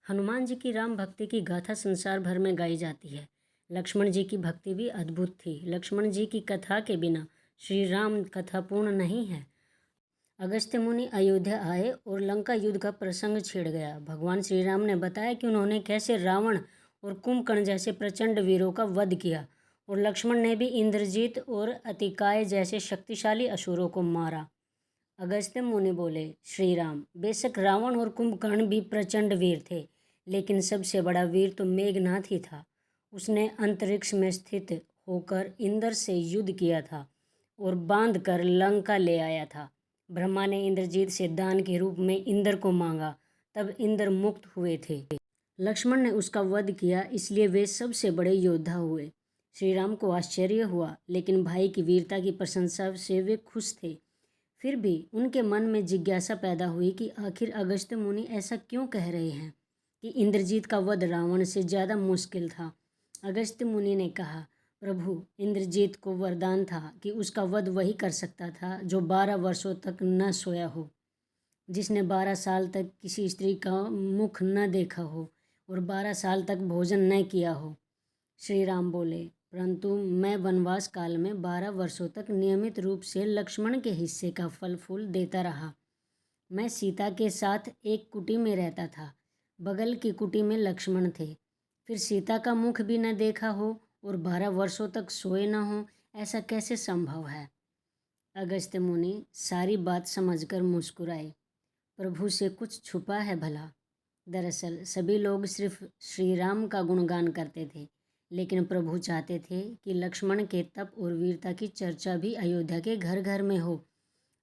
हनुमान जी की राम भक्ति की गाथा संसार भर में गाई जाती है। लक्ष्मण जी की भक्ति भी अद्भुत थी। लक्ष्मण जी की कथा के बिना श्री राम कथा पूर्ण नहीं है। अगस्त्य मुनि अयोध्या आए और लंका युद्ध का प्रसंग छिड़ गया। भगवान श्री राम ने बताया कि उन्होंने कैसे रावण और कुंभकर्ण जैसे प्रचंड वीरों का वध किया और लक्ष्मण ने भी इंद्रजीत और अतिकाय जैसे शक्तिशाली असुरों को मारा। अगस्त्य मुनि बोले, श्री राम, बेशक रावण और कुंभकर्ण भी प्रचंड वीर थे, लेकिन सबसे बड़ा वीर तो मेघनाथ ही था। उसने अंतरिक्ष में स्थित होकर इंद्र से युद्ध किया था और बांध कर लंका ले आया था। ब्रह्मा ने इंद्रजीत से दान के रूप में इंद्र को मांगा, तब इंद्र मुक्त हुए थे। लक्ष्मण ने उसका वध किया, इसलिए वे सबसे बड़े योद्धा हुए। श्री राम को आश्चर्य हुआ, लेकिन भाई की वीरता की प्रशंसा से वे खुश थे। फिर भी उनके मन में जिज्ञासा पैदा हुई कि आखिर अगस्त्य मुनि ऐसा क्यों कह रहे हैं कि इंद्रजीत का वध रावण से ज़्यादा मुश्किल था। अगस्त्य मुनि ने कहा, प्रभु, इंद्रजीत को वरदान था कि उसका वध वही कर सकता था जो 12 वर्षों तक न सोया हो, जिसने 12 साल तक किसी स्त्री का मुख न देखा हो और 12 साल तक भोजन न किया हो। श्री राम बोले, परंतु मैं वनवास काल में 12 वर्षों तक नियमित रूप से लक्ष्मण के हिस्से का फल फूल देता रहा। मैं सीता के साथ एक कुटी में रहता था। बगल की कुटी में लक्ष्मण थे। फिर सीता का मुख भी न देखा हो और 12 वर्षों तक सोए न हो, ऐसा कैसे संभव है? अगस्त्य मुनि सारी बात समझकर मुस्कुराए। प्रभु से कुछ छुपा है भला? दरअसल सभी लोग सिर्फ श्री राम का गुणगान करते थे, लेकिन प्रभु चाहते थे कि लक्ष्मण के तप और वीरता की चर्चा भी अयोध्या के घर घर में हो।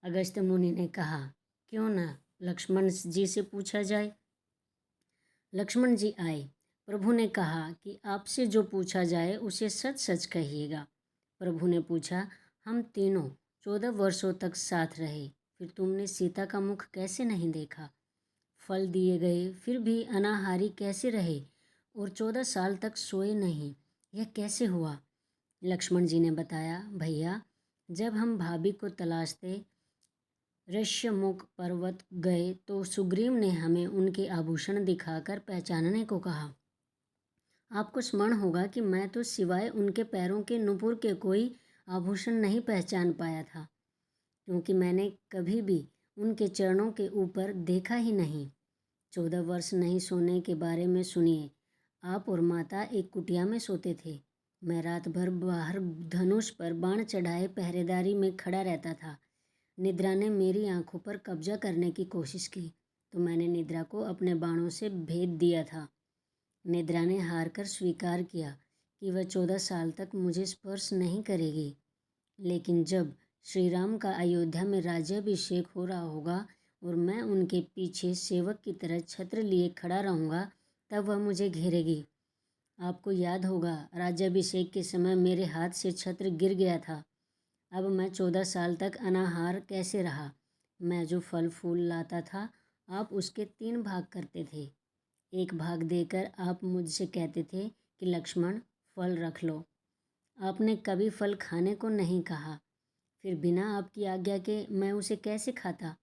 अगस्त्य मुनि ने कहा, क्यों न लक्ष्मण जी से पूछा जाए। लक्ष्मण जी आए। प्रभु ने कहा कि आपसे जो पूछा जाए उसे सच सच कहिएगा। प्रभु ने पूछा, हम तीनों 14 वर्षों तक साथ रहे, फिर तुमने सीता का मुख कैसे नहीं देखा? फल दिए गए फिर भी अनाहारी कैसे रहे और 14 साल तक सोए नहीं, यह कैसे हुआ? लक्ष्मण जी ने बताया, भैया, जब हम भाभी को तलाशते ऋष्यमुख पर्वत गए तो सुग्रीव ने हमें उनके आभूषण दिखाकर पहचानने को कहा। आपको स्मरण होगा कि मैं तो सिवाय उनके पैरों के नुपुर के कोई आभूषण नहीं पहचान पाया था, क्योंकि मैंने कभी भी उनके चरणों के ऊपर देखा ही नहीं। 14 वर्ष नहीं सोने के बारे में सुनिए। आप और माता एक कुटिया में सोते थे। मैं रात भर बाहर धनुष पर बाण चढ़ाए पहरेदारी में खड़ा रहता था। निद्रा ने मेरी आंखों पर कब्जा करने की कोशिश की तो मैंने निद्रा को अपने बाणों से भेद दिया था। निद्रा ने हार कर स्वीकार किया कि वह 14 साल तक मुझे स्पर्श नहीं करेगी, लेकिन जब श्री राम का अयोध्या में राज्याभिषेक हो रहा होगा और मैं उनके पीछे सेवक की तरह छत्र लिए खड़ा रहूँगा, तब वह मुझे घेरेगी। आपको याद होगा, राज्याभिषेक के समय मेरे हाथ से छत्र गिर गया था। अब मैं 14 साल तक अनाहार कैसे रहा? मैं जो फल फूल लाता था, आप उसके 3 भाग करते थे। एक भाग देकर आप मुझसे कहते थे कि लक्ष्मण, फल रख लो। आपने कभी फल खाने को नहीं कहा। फिर बिना आपकी आज्ञा के मैं उसे कैसे खाता?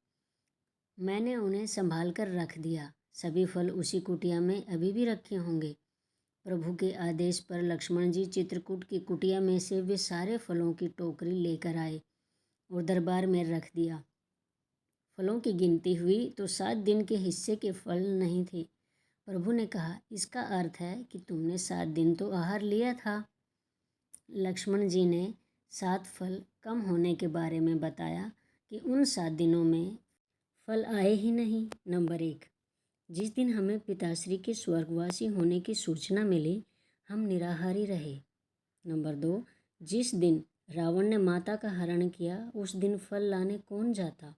मैंने उन्हें संभाल कर रख दिया। सभी फल उसी कुटिया में अभी भी रखे होंगे। प्रभु के आदेश पर लक्ष्मण जी चित्रकूट की कुटिया में से वे सारे फलों की टोकरी लेकर आए और दरबार में रख दिया। फलों की गिनती हुई तो 7 दिन के हिस्से के फल नहीं थे। प्रभु ने कहा, इसका अर्थ है कि तुमने 7 दिन तो आहार लिया था। लक्ष्मण जी ने 7 फल कम होने के बारे में बताया कि उन 7 दिनों में फल आए ही नहीं। नंबर 1, जिस दिन हमें पिताश्री के स्वर्गवासी होने की सूचना मिली, हम निराहारी रहे। नंबर 2, जिस दिन रावण ने माता का हरण किया, उस दिन फल लाने कौन जाता?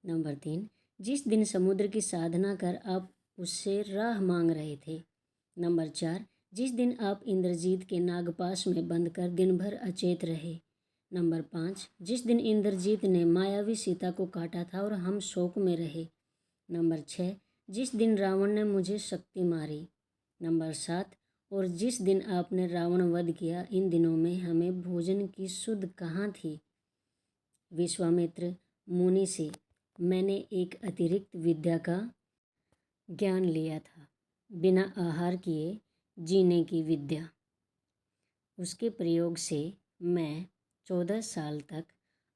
नंबर 3, जिस दिन समुद्र की साधना कर आप उससे राह मांग रहे थे। नंबर 4, जिस दिन आप इंद्रजीत के नागपाश में बंद कर दिन भर अचेत रहे। नंबर 5, जिस दिन इंद्रजीत ने मायावी सीता को काटा था और हम शोक में रहे। नंबर 6, जिस दिन रावण ने मुझे शक्ति मारी। नंबर 7, और जिस दिन आपने रावण वध किया, इन दिनों में हमें भोजन की सुध कहाँ थी? विश्वामित्र मुनि से मैंने एक अतिरिक्त विद्या का ज्ञान लिया था। बिना आहार किए जीने की विद्या। उसके प्रयोग से मैं 14 साल तक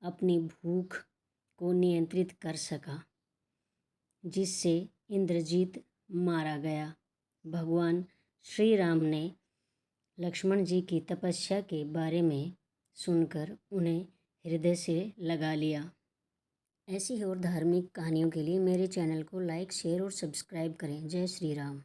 अपनी भूख को नियंत्रित कर सका, जिससे इंद्रजीत मारा गया। भगवान श्री राम ने लक्ष्मण जी की तपस्या के बारे में सुनकर उन्हें हृदय से लगा लिया। ऐसी ही और धार्मिक कहानियों के लिए मेरे चैनल को लाइक, शेयर और सब्सक्राइब करें। जय श्री राम।